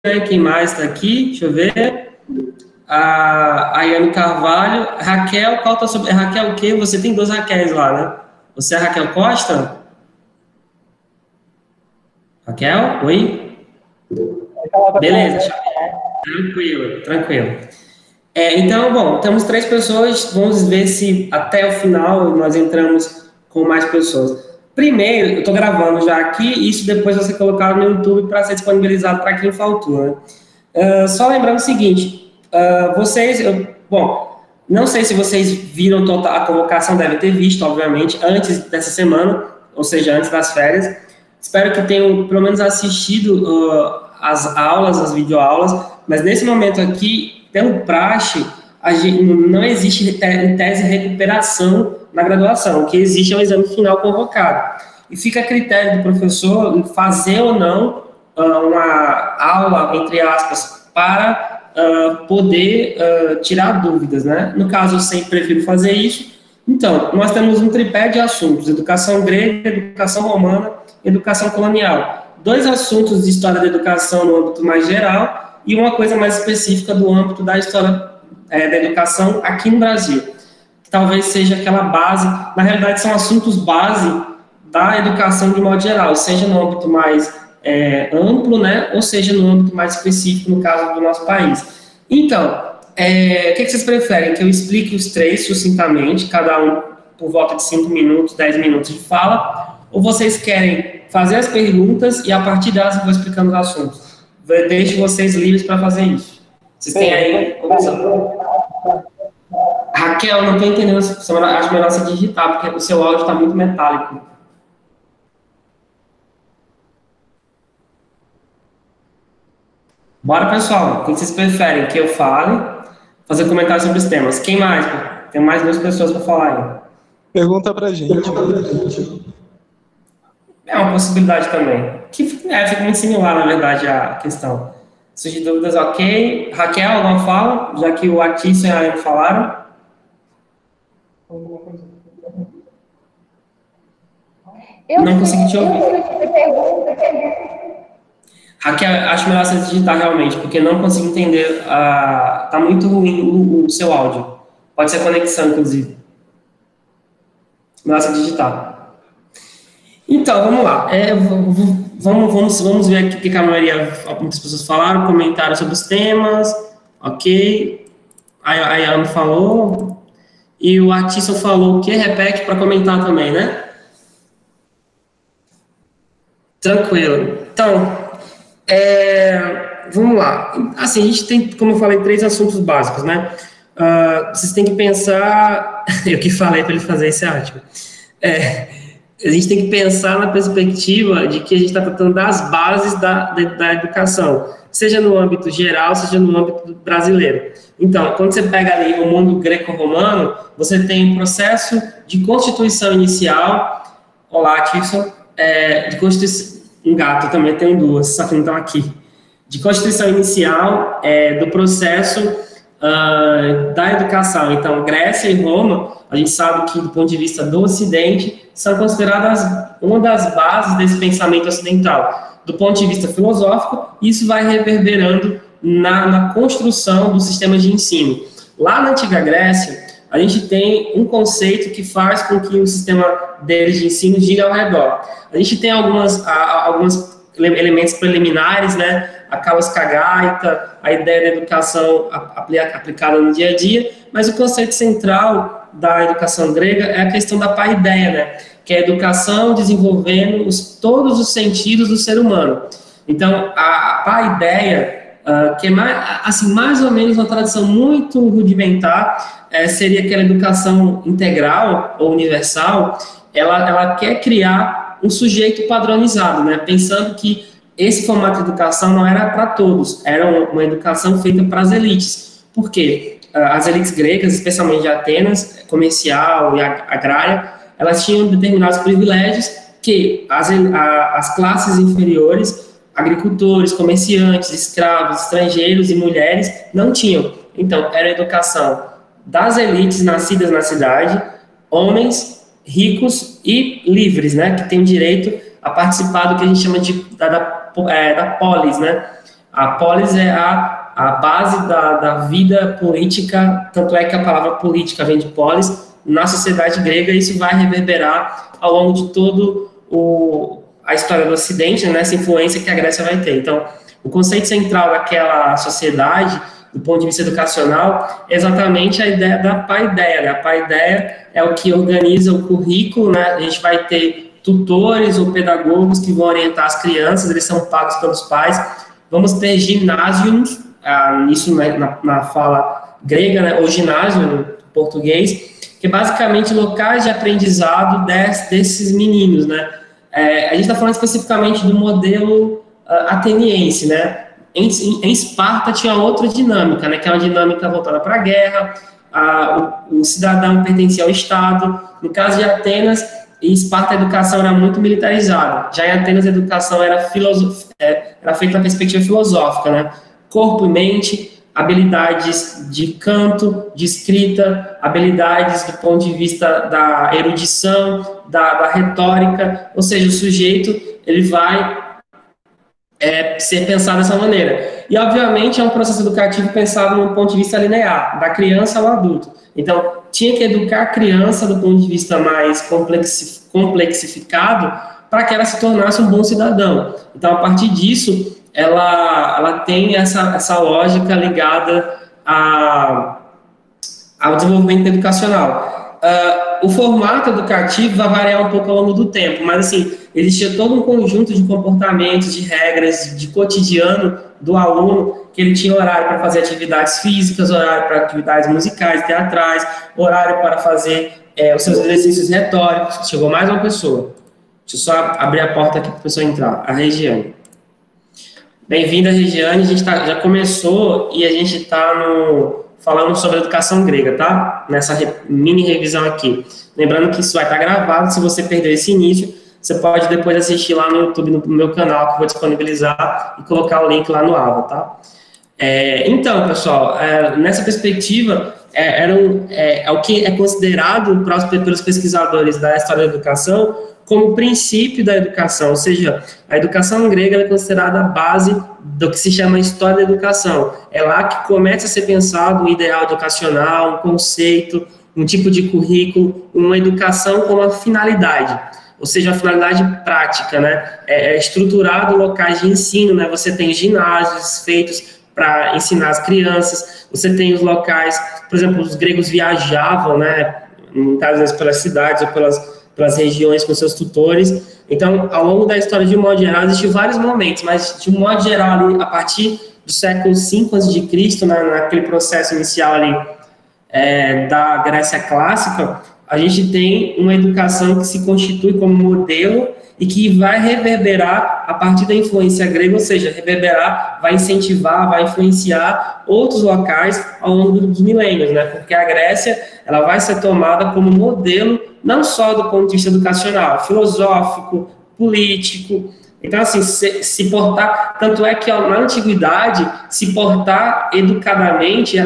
né? Quem mais está aqui? Deixa eu ver. A Ayane Carvalho. Raquel, qual tá sobre... Raquel o quê? Você tem 2 Raquéis lá, né? Você é a Raquel Costa? Raquel? Oi? Beleza. Tranquilo, tranquilo. Então, bom, temos 3 pessoas. Vamos ver se até o final nós entramos com mais pessoas. Primeiro, eu estou gravando já aqui, e isso depois você colocar no YouTube para ser disponibilizado para quem faltou, né? Só lembrando o seguinte, bom, não sei se vocês viram a convocação, devem ter visto, obviamente, antes dessa semana, ou seja, antes das férias. Espero que tenham, pelo menos, assistido as aulas, as videoaulas, mas nesse momento aqui, pelo praxe, não existe em tese recuperação na graduação. O que existe é o exame final convocado. E fica a critério do professor fazer ou não uma aula, entre aspas, para poder tirar dúvidas, né? No caso, eu sempre prefiro fazer isso. Então, nós temos um tripé de assuntos: educação grega, educação romana, educação colonial. 2 assuntos de história da educação no âmbito mais geral e uma coisa mais específica do âmbito da história da educação aqui no Brasil, que talvez seja aquela base. Na realidade, são assuntos base da educação de modo geral, seja no âmbito mais amplo, né, ou seja no âmbito mais específico, no caso do nosso país. Então, o que vocês preferem? Que eu explique os 3 sucintamente, cada um por volta de 5 minutos, 10 minutos de fala, ou vocês querem fazer as perguntas e a partir delas eu vou explicando os assuntos? Deixo vocês livres para fazer isso. Vocês têm aí opção. Raquel, não estou entendendo, acho melhor você digitar, porque o seu áudio está muito metálico. Bora, pessoal. O que vocês preferem? Que eu fale? Fazer comentários sobre os temas. Quem mais? Tem mais 2 pessoas para falar aí. Pergunta pra gente. É uma possibilidade também. Fica muito similar, na verdade, a questão. Se de dúvidas, ok. Raquel, alguma fala? Já que o Atício e a Ayane falaram. Não consegui te ouvir. Raquel, acho melhor você digitar realmente, porque não consigo entender. Tá muito ruim o seu áudio. Pode ser conexão, inclusive. Melhor você digitar. Então, vamos lá. Vamos ver aqui o que a maioria, muitas pessoas falaram, comentaram sobre os temas. Ok. A Ayane falou. E o Atício falou o que? Repete para comentar também, né? Tranquilo. Então, vamos lá. Assim, a gente tem, como eu falei, 3 assuntos básicos, né? Vocês têm que pensar... Eu que falei para ele fazer esse artigo. A gente tem que pensar na perspectiva de que a gente está tratando das bases da educação, seja no âmbito geral, seja no âmbito brasileiro. Então, quando você pega ali o mundo greco-romano, você tem um processo de constituição inicial. Olá, Tirson. De constituição... Um gato, também tem 2, só que não estão aqui. De constituição inicial do processo da educação. Então, Grécia e Roma, a gente sabe que, do ponto de vista do Ocidente, são consideradas uma das bases desse pensamento ocidental. Do ponto de vista filosófico, isso vai reverberando na construção do sistema de ensino. Lá na Antiga Grécia, a gente tem um conceito que faz com que o sistema deles de ensino gira ao redor. A gente tem alguns elementos preliminares, né? A calos cagaita, a ideia da educação aplicada no dia a dia, mas o conceito central da educação grega é a questão da paideia, né? Que é a educação desenvolvendo todos os sentidos do ser humano. Então, a paideia, que é mais ou menos uma tradução muito rudimentar, seria aquela educação integral ou universal. Ela quer criar um sujeito padronizado, né? Pensando que esse formato de educação não era para todos, era uma educação feita para as elites. Por quê? As elites gregas, especialmente de Atenas, comercial e agrária, elas tinham determinados privilégios que as classes inferiores, agricultores, comerciantes, escravos, estrangeiros e mulheres, não tinham. Então, era a educação das elites nascidas na cidade, homens ricos e livres, né, que têm direito a participar do que a gente chama da polis, né, A polis é a base da vida política, tanto é que a palavra política vem de polis, na sociedade grega. Isso vai reverberar ao longo de todo a história do Ocidente, né, essa influência que a Grécia vai ter. Então, o conceito central daquela sociedade, do ponto de vista educacional, é exatamente a ideia da paideia, né? A paideia é o que organiza o currículo, né? A gente vai ter tutores ou pedagogos que vão orientar as crianças, eles são pagos pelos pais. Vamos ter ginásios, isso na fala grega, né? Ou ginásio no português, que é basicamente locais de aprendizado desses meninos, né? A gente está falando especificamente do modelo ateniense, né? Em Esparta tinha outra dinâmica, né? Que é uma dinâmica voltada para a guerra, o cidadão pertencia ao Estado. No caso de Atenas, em Esparta a educação era muito militarizada. Já em Atenas a educação era feita na perspectiva filosófica, né? Corpo e mente, habilidades de canto, de escrita, habilidades do ponto de vista da erudição, da retórica, ou seja, o sujeito ele vai ser pensado dessa maneira. E, obviamente, é um processo educativo pensado no ponto de vista linear, da criança ao adulto. Então, tinha que educar a criança do ponto de vista mais complexificado para que ela se tornasse um bom cidadão. Então, a partir disso, ela tem essa lógica ligada ao desenvolvimento educacional. O formato educativo vai variar um pouco ao longo do tempo, mas, assim, existia todo um conjunto de comportamentos, de regras, de cotidiano do aluno, que ele tinha horário para fazer atividades físicas, horário para atividades musicais, teatrais, horário para fazer os seus exercícios retóricos. Chegou mais uma pessoa. Deixa eu só abrir a porta aqui para a pessoa entrar. A Regiane. Bem-vinda, Regiane. A gente já começou e a gente está falando sobre a educação grega, tá? Nessa mini revisão aqui. Lembrando que isso vai estar gravado. Se você perdeu esse início, você pode depois assistir lá no YouTube, no meu canal, que eu vou disponibilizar e colocar o link lá no Ava, tá? Então, pessoal, nessa perspectiva, é o que é considerado pelos pesquisadores da história da educação como o princípio da educação, ou seja, a educação grega é considerada a base do que se chama história da educação. É lá que começa a ser pensado um ideal educacional, um conceito, um tipo de currículo, uma educação com uma finalidade, ou seja, uma finalidade prática, né? É estruturado locais de ensino, né? Você tem ginásios feitos para ensinar as crianças, você tem os locais, por exemplo, os gregos viajavam, né? Muitas vezes pelas cidades ou pelas regiões com seus tutores. Então, ao longo da história, de um modo geral, existem vários momentos, mas de um modo geral, ali, a partir do século V a.C., naquele processo inicial ali da Grécia clássica, a gente tem uma educação que se constitui como modelo e que vai reverberar a partir da influência grega, ou seja, reverberar, vai incentivar, vai influenciar outros locais ao longo dos milênios, né? Porque a Grécia, ela vai ser tomada como modelo não só do ponto de vista educacional, filosófico, político. Então, assim, se portar, tanto é que na antiguidade, se portar educadamente,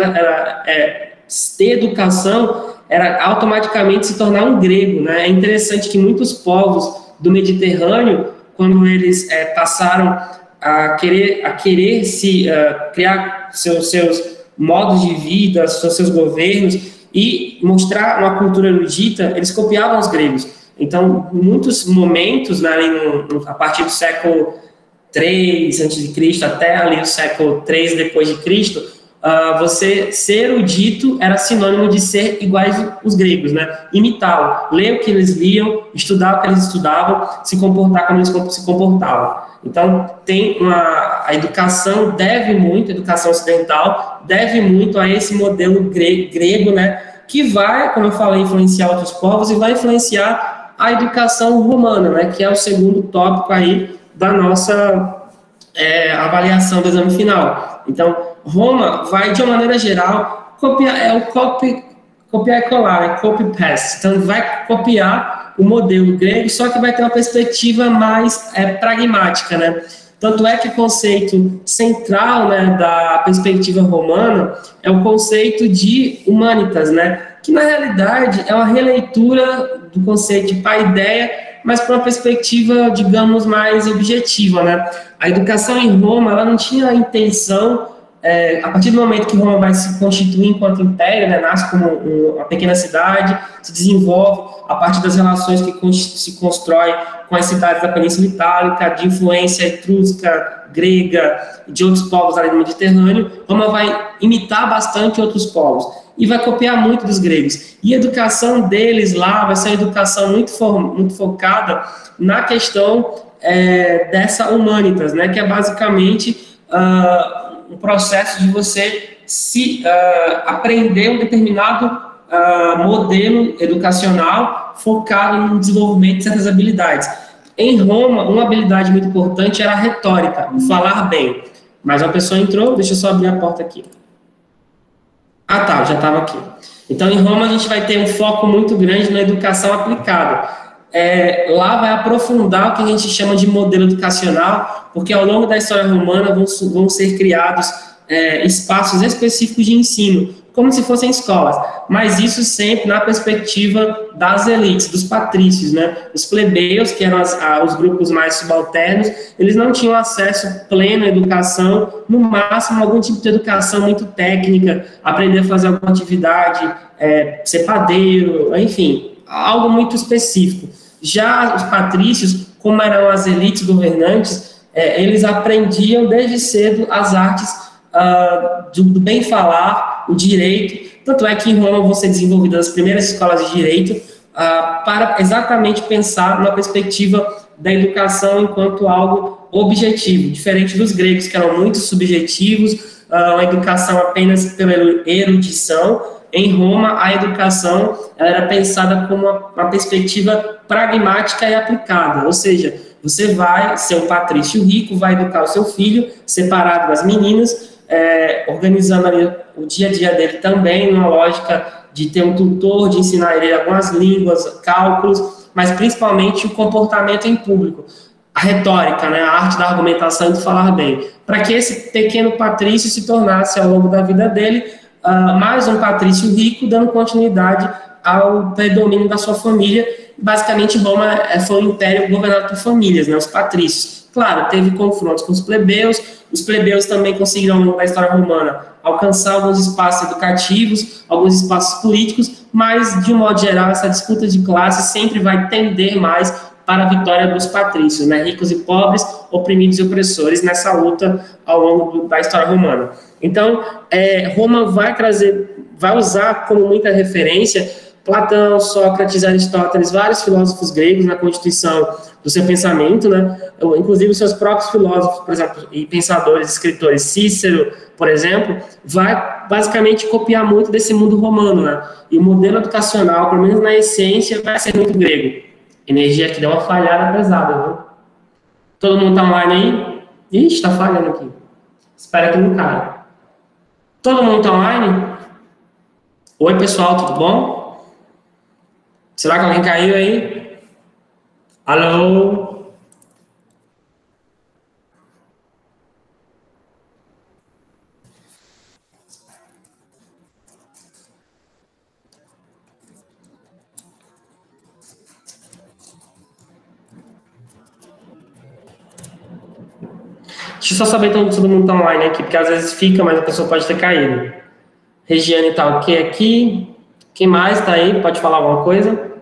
ter educação, era automaticamente se tornar um grego, né? É interessante que muitos povos do Mediterrâneo, quando eles passaram a querer criar seus modos de vida, seus governos e mostrar uma cultura erudita, eles copiavam os gregos. Então, em muitos momentos, né, a partir do século III a.C. até ali o século III depois de Cristo, você ser erudito era sinônimo de ser iguais os gregos, né? Imitá-lo, ler o que eles liam, estudar o que eles estudavam, se comportar como eles se comportavam. Então, a educação a educação ocidental deve muito a esse modelo grego, né? Que vai, como eu falei, influenciar outros povos e vai influenciar a educação romana, né? Que é o segundo tópico aí da nossa avaliação do exame final. Então, Roma vai, de uma maneira geral, copiar, copiar e colar, copy-paste. Então, vai copiar o modelo grego, só que vai ter uma perspectiva mais pragmática, né? Tanto é que o conceito central, né, da perspectiva romana é o conceito de humanitas, né? Que, na realidade, é uma releitura do conceito de paideia mas para uma perspectiva, digamos, mais objetiva, né? A educação em Roma, ela não tinha a intenção, a partir do momento que Roma vai se constituir enquanto império, né, nasce como uma pequena cidade, se desenvolve a partir das relações que se constrói com as cidades da Península Itálica, de influência etrusca, grega, de outros povos ali do Mediterrâneo. Roma vai imitar bastante outros povos e vai copiar muito dos gregos. E a educação deles lá vai ser uma educação muito focada na questão dessa humanitas, né, que é basicamente um processo de você aprender um determinado modelo educacional focado no desenvolvimento de certas habilidades. Em Roma, uma habilidade muito importante era a retórica, o falar bem. Mas uma pessoa entrou, deixa eu só abrir a porta aqui. Ah, tá, já estava aqui. Então, em Roma, a gente vai ter um foco muito grande na educação aplicada. Lá vai aprofundar o que a gente chama de modelo educacional, porque ao longo da história romana vão ser criados espaços específicos de ensino, como se fossem escolas, mas isso sempre na perspectiva das elites, dos patrícios, né? Os plebeus, que eram os grupos mais subalternos, eles não tinham acesso pleno à educação, no máximo algum tipo de educação muito técnica, aprender a fazer alguma atividade, ser padeiro, enfim, algo muito específico. Já os patrícios, como eram as elites governantes, eles aprendiam desde cedo as artes do bem falar, o direito. Tanto é que em Roma vão ser desenvolvidas as primeiras escolas de direito para exatamente pensar na perspectiva da educação enquanto algo objetivo, diferente dos gregos, que eram muito subjetivos, uma educação apenas pela erudição. Em Roma, a educação era pensada como uma perspectiva pragmática e aplicada, ou seja, você vai ser um patrício rico, vai educar o seu filho, separado das meninas, organizando ali o dia a dia dele também, numa lógica de ter um tutor, de ensinar ele algumas línguas, cálculos, mas principalmente o comportamento em público, a retórica, né, a arte da argumentação e de falar bem, para que esse pequeno patrício se tornasse, ao longo da vida dele, mais um patrício rico, dando continuidade ao predomínio da sua família. Basicamente, Roma foi um império governado por famílias, né, os patrícios. Claro, teve confrontos com os plebeus também conseguiram, ao longo da história romana, alcançar alguns espaços educativos, alguns espaços políticos, mas, de um modo geral, essa disputa de classe sempre vai tender mais para a vitória dos patrícios, né? Ricos e pobres, oprimidos e opressores, nessa luta ao longo da história romana. Então, Roma vai usar como muita referência Platão, Sócrates, Aristóteles, vários filósofos gregos na constituição do seu pensamento, né? Inclusive os seus próprios filósofos, por exemplo, e pensadores, escritores, Cícero, por exemplo, vai basicamente copiar muito desse mundo romano, né? E o modelo educacional, pelo menos na essência, vai ser muito grego. Energia aqui deu uma falhada pesada, né? Todo mundo tá online aí? Ixi, tá falhando aqui. Espera que não caia. Todo mundo tá online? Oi, pessoal, tudo bom? Será que alguém caiu aí? Alô? Deixa eu só saber se todo mundo tá online aqui, porque às vezes fica, mas a pessoa pode ter caído. Regiane tá ok aqui. Quem mais tá aí? Pode falar alguma coisa?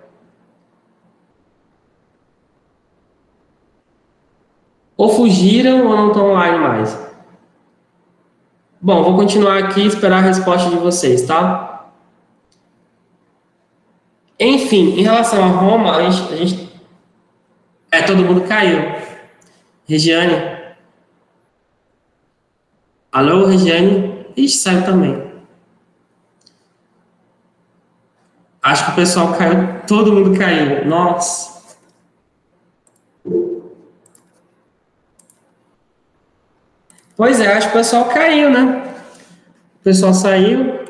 Ou fugiram ou não estão online mais. Bom, vou continuar aqui e esperar a resposta de vocês, tá? Enfim, em relação a Roma, a gente... todo mundo caiu. Regiane? Alô, Regiane? Ixi, saiu também. Acho que o pessoal caiu, todo mundo caiu. Nossa. Pois é, acho que o pessoal caiu, né? O pessoal saiu.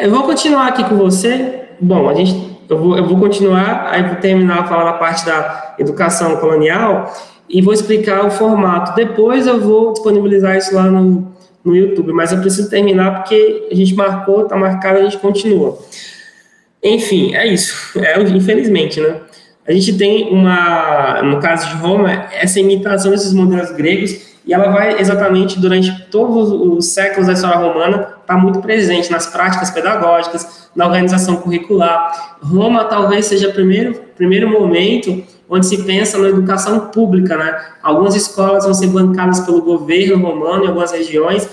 Eu vou continuar aqui com você. Bom, eu vou continuar, aí vou terminar a falar da parte da educação colonial e vou explicar o formato. Depois eu vou disponibilizar isso lá no no YouTube, mas eu preciso terminar porque a gente marcou, tá marcado, a gente continua. Enfim, é isso. Infelizmente, né? A gente tem no caso de Roma, essa imitação desses modelos gregos, e ela vai exatamente durante todos os séculos da história romana, está muito presente nas práticas pedagógicas, na organização curricular. Roma talvez seja o primeiro momento onde se pensa na educação pública, né? Algumas escolas vão ser bancadas pelo governo romano em algumas regiões,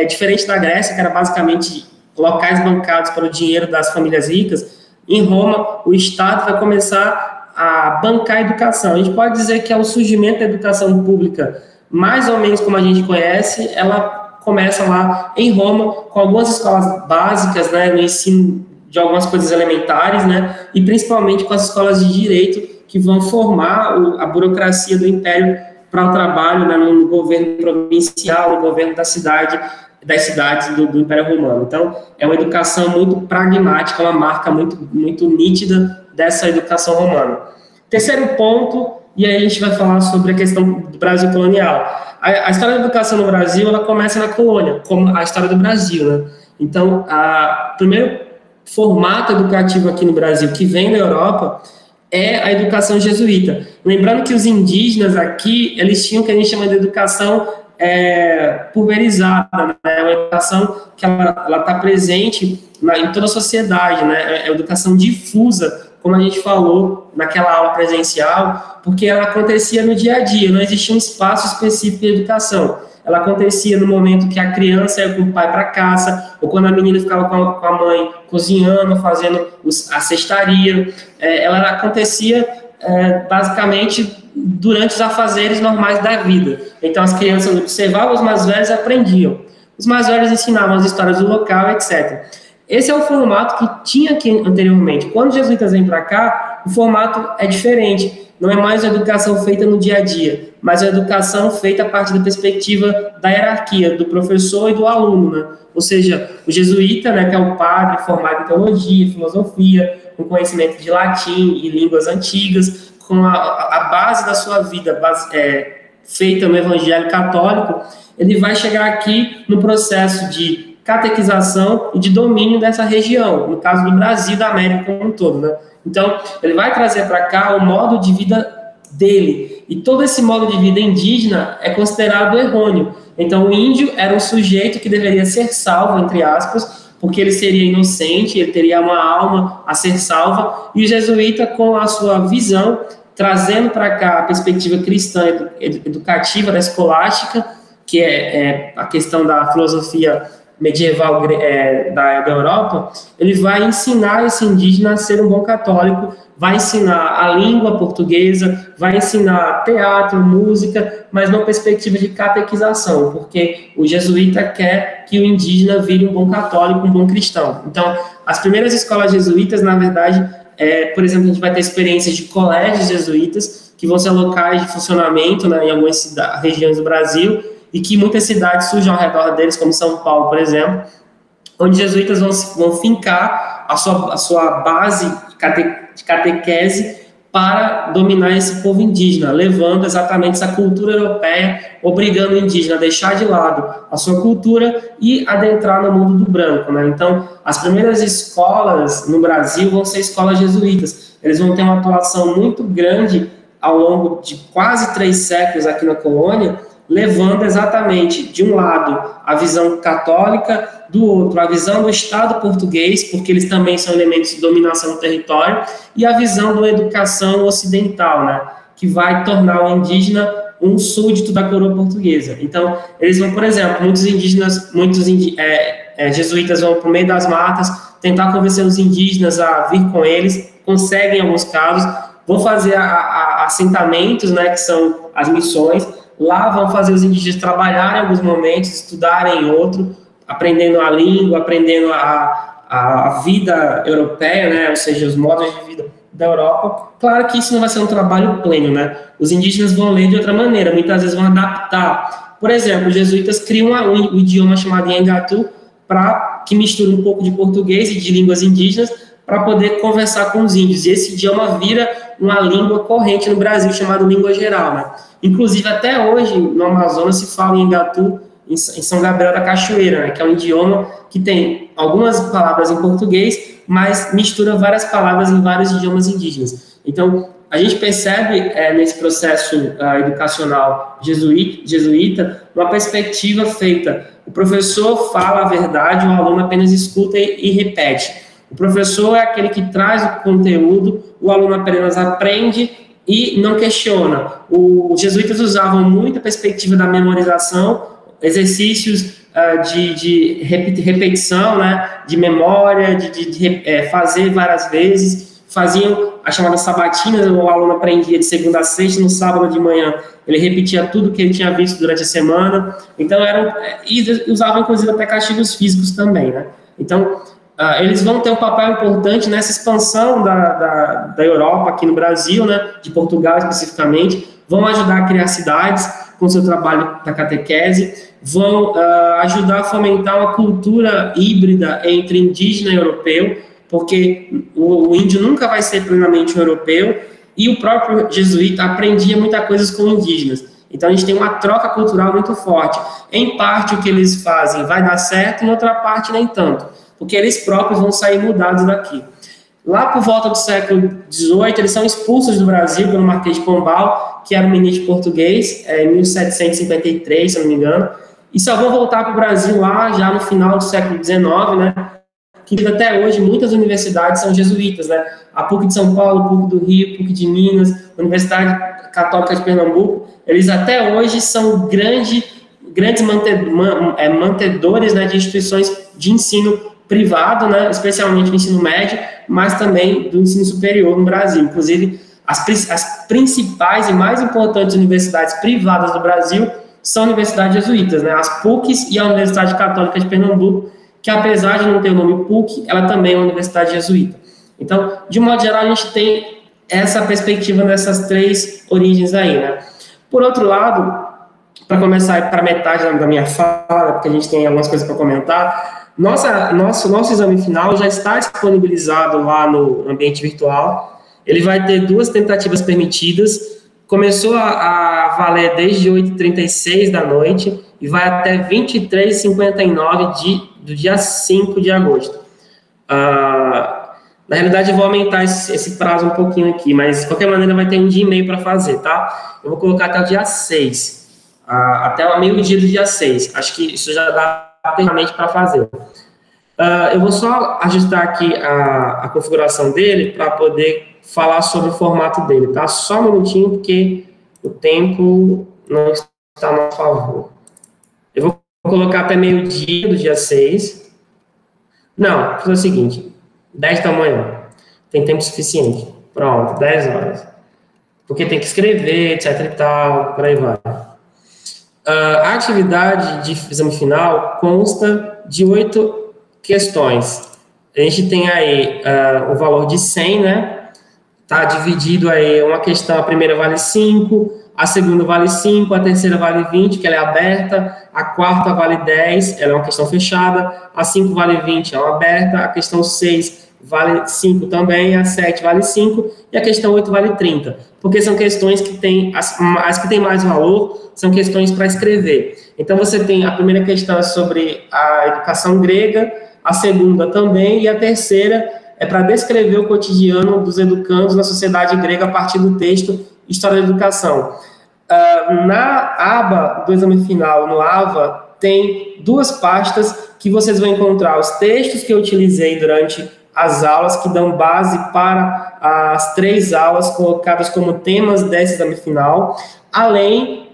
diferente da Grécia, que era basicamente locais bancados pelo dinheiro das famílias ricas. Em Roma, o Estado vai começar a bancar a educação. A gente pode dizer que é o surgimento da educação pública, mais ou menos como a gente conhece, ela começa lá em Roma, com algumas escolas básicas, né, no ensino de algumas coisas elementares, né, e principalmente com as escolas de direito, que vão formar a burocracia do Império para o trabalho, né, no governo provincial, no governo das cidades do Império Romano. Então, é uma educação muito pragmática, uma marca muito nítida dessa educação romana. Terceiro ponto, e aí a gente vai falar sobre a questão do Brasil colonial. A história da educação no Brasil, ela começa na colônia, como a história do Brasil, né? Então, o primeiro formato educativo aqui no Brasil, que vem da Europa, é a educação jesuíta. Lembrando que os indígenas aqui, eles tinham o que a gente chama de educação pulverizada, né? Uma educação que ela está presente em toda a sociedade, né? É uma educação difusa, como a gente falou naquela aula presencial, porque ela acontecia no dia a dia, não existia um espaço específico de educação. Ela acontecia no momento que a criança ia com o pai para caça, ou quando a menina ficava com a mãe cozinhando, fazendo a cestaria. Ela acontecia basicamente durante os afazeres normais da vida. Então as crianças observavam os mais velhos e aprendiam. Os mais velhos ensinavam as histórias do local, etc. Esse é o formato que tinha aqui anteriormente. Quando os jesuítas vêm para cá, o formato é diferente. Não é mais uma educação feita no dia a dia, mas uma educação feita a partir da perspectiva da hierarquia, do professor e do aluno, né? Ou seja, o jesuíta, né, que é o padre formado em teologia, filosofia, com conhecimento de latim e línguas antigas, com a base da sua vida feita no evangelho católico, ele vai chegar aqui no processo de catequização e de domínio dessa região, no caso do Brasil e da América como um todo, né? Então, ele vai trazer para cá o modo de vida dele, e todo esse modo de vida indígena é considerado errôneo. Então, o índio era um sujeito que deveria ser salvo, entre aspas, porque ele seria inocente, ele teria uma alma a ser salva, e o jesuíta, com a sua visão, trazendo para cá a perspectiva cristã educativa da escolástica, que é a questão da filosofia medieval da Europa, ele vai ensinar esse indígena a ser um bom católico, vai ensinar a língua portuguesa, vai ensinar teatro, música, mas numa perspectiva de catequização, porque o jesuíta quer que o indígena vire um bom católico, um bom cristão. Então, as primeiras escolas jesuítas, na verdade, por exemplo, a gente vai ter experiências de colégios jesuítas, que vão ser locais de funcionamento, né, em algumas regiões do Brasil, e que muitas cidades surgem ao redor deles, como São Paulo, por exemplo, onde jesuítas vão fincar a sua base de catequese para dominar esse povo indígena, levando exatamente essa cultura europeia, obrigando o indígena a deixar de lado a sua cultura e adentrar no mundo do branco, né? Então, as primeiras escolas no Brasil vão ser escolas jesuítas. Eles vão ter uma atuação muito grande ao longo de quase 3 séculos aqui na colônia, levando exatamente, de um lado, a visão católica, do outro, a visão do Estado português, porque eles também são elementos de dominação do território, e a visão da educação ocidental, né, que vai tornar o indígena um súdito da coroa portuguesa. Então, eles vão, por exemplo, muitos jesuítas vão para o meio das matas, tentar convencer os indígenas a vir com eles, conseguem em alguns casos, vão fazer assentamentos, né, que são as missões. Lá vão fazer os indígenas trabalhar em alguns momentos, estudarem em outro, aprendendo a língua, aprendendo a vida europeia, né? Ou seja, os modos de vida da Europa. Claro que isso não vai ser um trabalho pleno, né? Os indígenas vão ler de outra maneira, muitas vezes vão adaptar. Por exemplo, os jesuítas criam um idioma chamado Nhangatu, que mistura um pouco de português e de línguas indígenas, para poder conversar com os índios. E esse idioma vira uma língua corrente no Brasil, chamada língua geral, né? Inclusive, até hoje, no Amazonas, se fala em Nhangatu em São Gabriel da Cachoeira, né, que é um idioma que tem algumas palavras em português, mas mistura várias palavras em vários idiomas indígenas. Então, a gente percebe nesse processo educacional jesuíta uma perspectiva feita. O professor fala a verdade, o aluno apenas escuta e repete. O professor é aquele que traz o conteúdo, o aluno apenas aprende e não questiona. Os jesuítas usavam muito a perspectiva da memorização, exercícios de repetição, né, de memória, de fazer várias vezes, faziam as chamadas sabatinas, o aluno aprendia de segunda a sexta, no sábado de manhã ele repetia tudo que ele tinha visto durante a semana, então e usavam inclusive até castigos físicos também, né, então eles vão ter um papel importante nessa expansão da Europa aqui no Brasil, né, de Portugal especificamente, vão ajudar a criar cidades com o seu trabalho da catequese, vão ajudar a fomentar uma cultura híbrida entre indígena e europeu, porque o índio nunca vai ser plenamente um europeu, e o próprio jesuíta aprendia muitas coisas com indígenas. Então, a gente tem uma troca cultural muito forte. Em parte, o que eles fazem vai dar certo, em outra parte, nem tanto, porque eles próprios vão sair mudados daqui. Lá por volta do século XVIII, eles são expulsos do Brasil pelo Marquês de Pombal, que era um ministro português, em 1753, se não me engano, e só vão voltar para o Brasil lá já no final do século XIX, né? Que até hoje muitas universidades são jesuítas, né? A PUC de São Paulo, a PUC do Rio, PUC de Minas, a Universidade Católica de Pernambuco, eles até hoje são grandes mantedores, né, de instituições de ensino privado, né, especialmente o ensino médio, mas também do ensino superior no Brasil. Inclusive, as principais e mais importantes universidades privadas do Brasil são universidades jesuítas, né, as PUCs e a Universidade Católica de Pernambuco, que apesar de não ter o nome PUC, ela também é uma universidade jesuíta. Então, de modo geral, a gente tem essa perspectiva nessas três origens aí, né. Por outro lado, para começar para metade da minha fala, porque a gente tem algumas coisas para comentar, nosso exame final já está disponibilizado lá no ambiente virtual. Ele vai ter 2 tentativas permitidas. Começou a valer desde 8h36 da noite e vai até 23h59 do dia 5 de agosto. Na realidade, eu vou aumentar esse prazo um pouquinho aqui, mas de qualquer maneira vai ter um dia e meio para fazer, tá? Eu vou colocar até o dia 6. Até o meio-dia do dia 6. Acho que isso já dá perfeitamente para fazer. Eu vou só ajustar aqui a configuração dele para poder falar sobre o formato dele, tá? Só um minutinho, porque o tempo não está a nosso favor. Eu vou colocar até meio-dia do dia 6. Não, vou fazer o seguinte, 10 da manhã. Tem tempo suficiente. Pronto, 10 horas. Porque tem que escrever, etc e tal, por aí vai. A atividade de exame final consta de 8 questões. A gente tem aí o valor de 100, né? Tá dividido aí, uma questão, a primeira vale 5, a segunda vale 5, a terceira vale 20, que ela é aberta, a quarta vale 10, ela é uma questão fechada, a 5 vale 20, é uma aberta, a questão 6 vale 5 também, a 7 vale 5, e a questão 8 vale 30, porque são questões que têm, as que têm mais valor, são questões para escrever. Então, você tem a primeira questão sobre a educação grega, a segunda também, e a terceira é para descrever o cotidiano dos educandos na sociedade grega a partir do texto História da Educação. Na aba do exame final, no AVA, tem 2 pastas que vocês vão encontrar os textos que eu utilizei durante as aulas, que dão base para as 3 aulas colocadas como temas desse exame final, além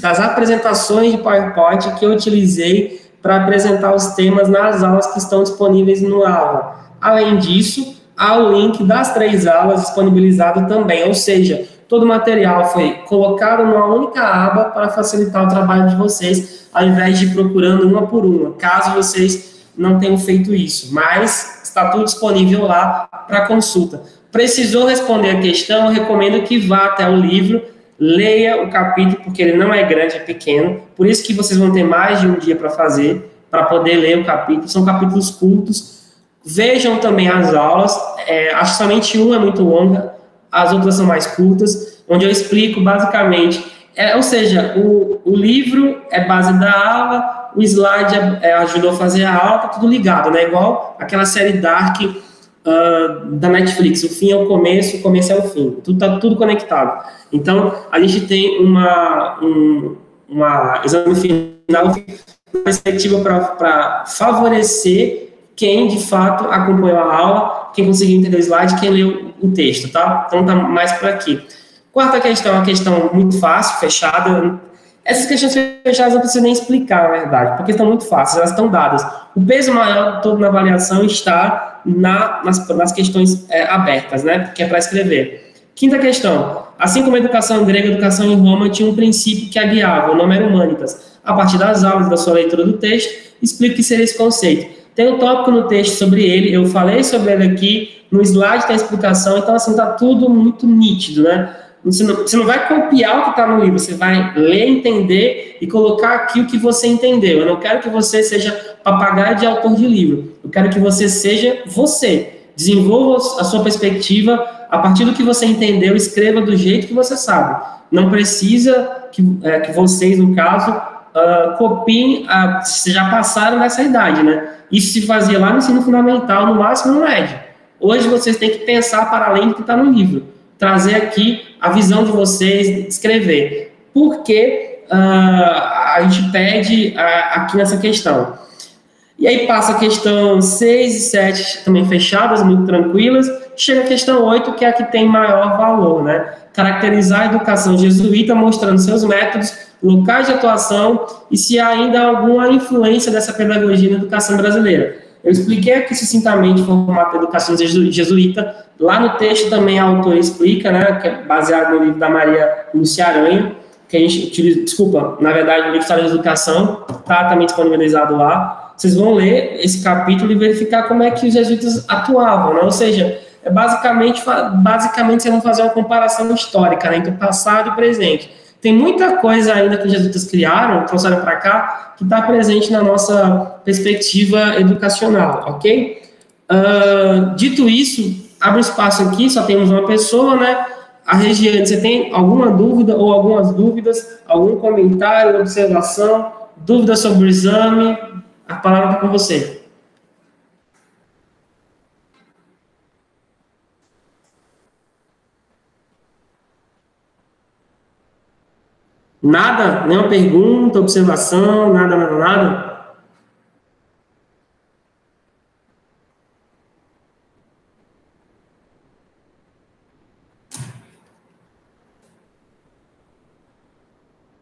das apresentações de PowerPoint que eu utilizei para apresentar os temas nas aulas que estão disponíveis no AVA. Além disso, há o link das 3 aulas disponibilizado também, ou seja, todo o material foi colocado numa única aba para facilitar o trabalho de vocês, ao invés de ir procurando uma por uma, caso vocês não tenham feito isso, mas está tudo disponível lá para consulta. Precisou responder a questão, eu recomendo que vá até o livro, leia o capítulo, porque ele não é grande, é pequeno, por isso que vocês vão ter mais de um dia para fazer, para poder ler o capítulo, são capítulos curtos. Vejam também as aulas, acho que somente uma é muito longa, as outras são mais curtas, onde eu explico basicamente Ou seja, o livro é base da aula, o slide ajudou a fazer a aula, tá tudo ligado, né? Igual aquela série Dark da Netflix, o fim é o começo é o fim, tá tudo conectado. Então, a gente tem uma exame final, uma perspectiva para favorecer quem, de fato, acompanhou a aula, quem conseguiu entender o slide, quem leu o texto, tá? Então, tá mais por aqui. Quarta questão é uma questão muito fácil, fechada. Essas questões fechadas não preciso nem explicar, na verdade, porque estão muito fáceis, elas estão dadas. O peso maior todo na avaliação está nas questões abertas, né? Que é para escrever. Quinta questão. Assim como a educação grega e a educação em Roma tinha um princípio que a guiava, o nome era Humanitas. A partir das aulas, da sua leitura do texto, explica o que seria esse conceito. Tem um tópico no texto sobre ele, eu falei sobre ele aqui, no slide tem a explicação, então assim, está tudo muito nítido, né? Você não vai copiar o que está no livro, você vai ler, entender e colocar aqui o que você entendeu. Eu não quero que você seja papagaio de autor de livro, eu quero que você seja você. Desenvolva a sua perspectiva a partir do que você entendeu, escreva do jeito que você sabe. Não precisa que vocês, no caso, copiem, vocês já passaram nessa idade, né? Isso se fazia lá no ensino fundamental, no máximo no médio. Hoje vocês têm que pensar para além do que está no livro. Trazer aqui a visão de vocês, escrever. Por que a gente pede aqui nessa questão? E aí passa a questão 6 e 7 também fechadas, muito tranquilas. Chega a questão 8, que é a que tem maior valor, né? Caracterizar a educação jesuíta, mostrando seus métodos, locais de atuação e se há ainda alguma influência dessa pedagogia na educação brasileira. Eu expliquei aqui sucintamente o formato da educação jesuíta. Lá no texto também a autora explica, né, que é baseado no livro da Maria Lúcia Aranha, que a gente utiliza, na verdade, o livro História da Educação, está também disponibilizado lá. Vocês vão ler esse capítulo e verificar como é que os jesuítas atuavam, né? Ou seja, basicamente vocês vão fazer uma comparação histórica, né, entre o passado e o presente. Tem muita coisa ainda que os jesuítas criaram, trouxeram para cá, que está presente na nossa perspectiva educacional, ok? Dito isso, abre espaço aqui, só temos uma pessoa, né? A Regiane, você tem alguma dúvida ou algumas dúvidas, algum comentário, observação, dúvida sobre o exame? A palavra está com você. Nada? Nenhuma pergunta, observação, nada?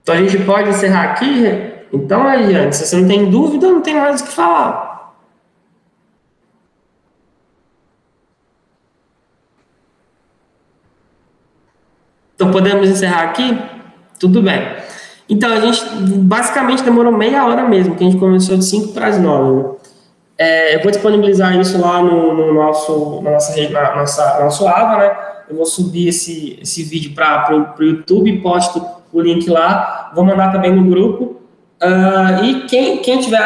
Então, a gente pode encerrar aqui? Então, Regiane, se você não tem dúvida, não tem mais o que falar. Então, podemos encerrar aqui? Tudo bem. Então, a gente basicamente demorou meia hora mesmo, que a gente começou de 5 para as 9. Né? Eu vou disponibilizar isso lá no nosso Ava, né? Eu vou subir esse vídeo para o YouTube, posto o link lá, vou mandar também no grupo. E quem estiver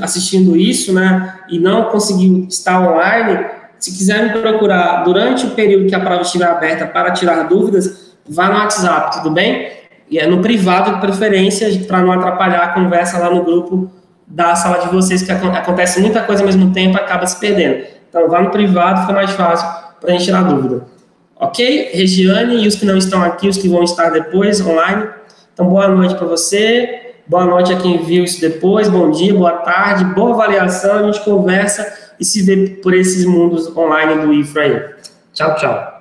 assistindo isso, né, e não conseguiu estar online, se quiser me procurar durante o período que a prova estiver aberta para tirar dúvidas, vá no WhatsApp, tudo bem? E é no privado, de preferência, para não atrapalhar a conversa lá no grupo da sala de vocês, que acontece muita coisa ao mesmo tempo, acaba se perdendo. Então, vá no privado, fica mais fácil para a gente tirar dúvida. Ok? Regiane e os que não estão aqui, os que vão estar depois, online. Então, boa noite para você, boa noite a quem viu isso depois, bom dia, boa tarde, boa avaliação, a gente conversa e se vê por esses mundos online do IFRA aí. Tchau, tchau.